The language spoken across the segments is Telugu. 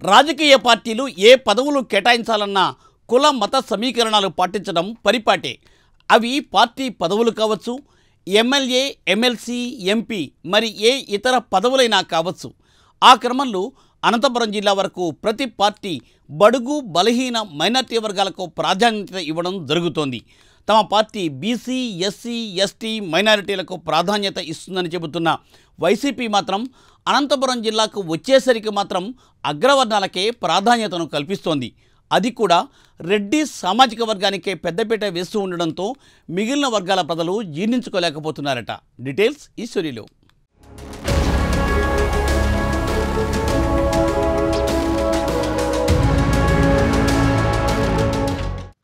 రాజకీయ పార్టీలు ఏ పదవులు కేటాయించాలన్నా కుల మత సమీకరణాలు పాటించడం పరిపాటే. అవి పార్టీ పదవులు కావచ్చు, ఎమ్మెల్యే, ఎమ్మెల్సీ, ఎంపీ, మరి ఏ ఇతర పదవులైనా కావచ్చు. ఆ క్రమంలో అనంతపురం జిల్లా వరకు ప్రతి పార్టీ బడుగు బలహీన మైనార్టీ వర్గాలకు ప్రాధాన్యత ఇవ్వడం జరుగుతోంది. తమ పార్టీ బీసీ, ఎస్సీ, ఎస్టీ, మైనారిటీలకు ప్రాధాన్యత ఇస్తుందని చెబుతున్న వైసీపీ మాత్రం అనంతపురం జిల్లాకు వచ్చేసరికి మాత్రం అగ్రవర్ణాలకే ప్రాధాన్యతను కల్పిస్తోంది. అది కూడా రెడ్డి సామాజిక వర్గానికే పెద్దపీట వేస్తూ ఉండడంతో మిగిలిన వర్గాల ప్రజలు జీర్ణించుకోలేకపోతున్నారట. డీటెయిల్స్ ఈ స్టోరీలో.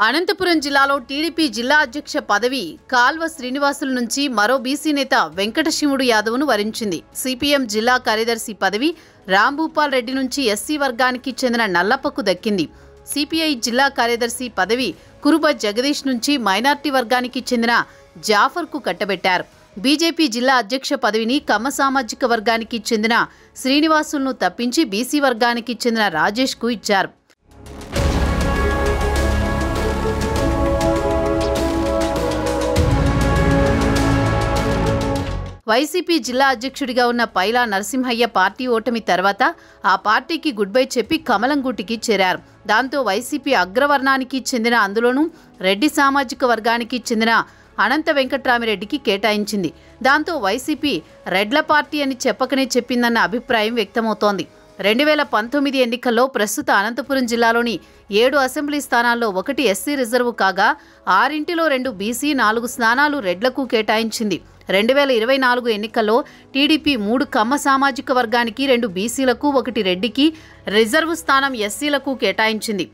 అనంతపురం జిల్లాలో టీడీపీ జిల్లా అధ్యక్ష పదవి కాల్వ శ్రీనివాసుల నుంచి మరో బీసీ నేత వెంకటశివుడు యాదవ్ను వరించింది. సిపిఎం జిల్లా కార్యదర్శి పదవి రాంభూపాల్ రెడ్డి నుంచి ఎస్సీ వర్గానికి చెందిన నల్లప్పకు దక్కింది. సిపిఐ జిల్లా కార్యదర్శి పదవి కురుబ జగదీష్ నుంచి మైనార్టీ వర్గానికి చెందిన జాఫర్కు కట్టబెట్టారు. బీజేపీ జిల్లా అధ్యక్ష పదవిని కమ్మ సామాజిక వర్గానికి చెందిన శ్రీనివాసులను తప్పించి బీసీ వర్గానికి చెందిన రాజేష్కు ఇచ్చారు. వైసీపీ జిల్లా అధ్యక్షుడిగా ఉన్న పైలా నరసింహయ్య పార్టీ ఓటమి తర్వాత ఆ పార్టీకి గుడ్ బై చెప్పి కమలం గూటికి చేరారు. దాంతో వైసీపీ అగ్రవర్ణానికి చెందిన, అందులోనూ రెడ్డి సామాజిక వర్గానికి చెందిన అనంత వెంకట్రామిరెడ్డికి కేటాయించింది. దాంతో వైసీపీ రెడ్ల పార్టీ అని చెప్పకనే చెప్పిందన్న అభిప్రాయం వ్యక్తమవుతోంది. 2019 ఎన్నికల్లో ప్రస్తుత అనంతపురం జిల్లాలోని 7 అసెంబ్లీ స్థానాల్లో 1 ఎస్సీ రిజర్వు కాగా 6 2 బీసీ, 4 స్థానాలు రెడ్లకు కేటాయించింది. 2024 ఎన్నికల్లో టీడీపీ 3 కమ్మ సామాజిక వర్గానికి, 2 బీసీలకు, 1 రెడ్డికి, రిజర్వు స్థానం ఎస్సీలకు కేటాయించింది.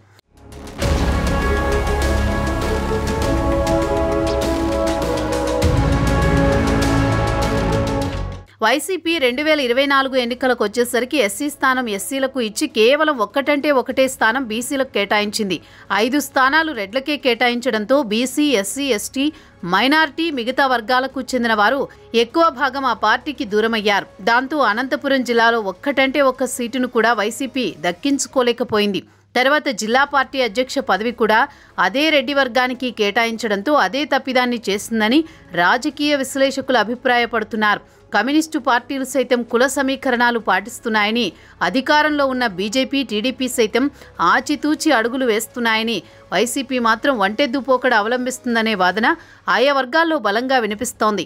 వైసీపీ 2024 ఎన్నికలకు వచ్చేసరికి ఎస్సీ స్థానం ఎస్సీలకు ఇచ్చి కేవలం ఒక్కటే స్థానం బీసీలకు కేటాయించింది. 5 స్థానాలు రెడ్లకే కేటాయించడంతో బీసీ, ఎస్సీ, ఎస్టీ, మైనార్టీ, మిగతా వర్గాలకు చెందిన వారు ఎక్కువ భాగం ఆ పార్టీకి దూరమయ్యారు. దాంతో అనంతపురం జిల్లాలో ఒక్క సీటును కూడా వైసీపీ దక్కించుకోలేకపోయింది. తర్వాత జిల్లా పార్టీ అధ్యక్ష పదవి కూడా అదే రెడ్డి వర్గానికి కేటాయించడంతో అదే తప్పిదాన్ని చేస్తుందని రాజకీయ విశ్లేషకులు అభిప్రాయపడుతున్నారు. కమ్యూనిస్టు పార్టీలు సైతం కుల సమీకరణాలు పాటిస్తున్నాయని, అధికారంలో ఉన్న బీజేపీ, టీడీపీ సైతం ఆచితూచి అడుగులు వేస్తున్నాయని, వైసీపీ మాత్రం ఒంటెద్దు పోకడ అవలంబిస్తుందనే వాదన ఆయా వర్గాల్లో బలంగా వినిపిస్తోంది.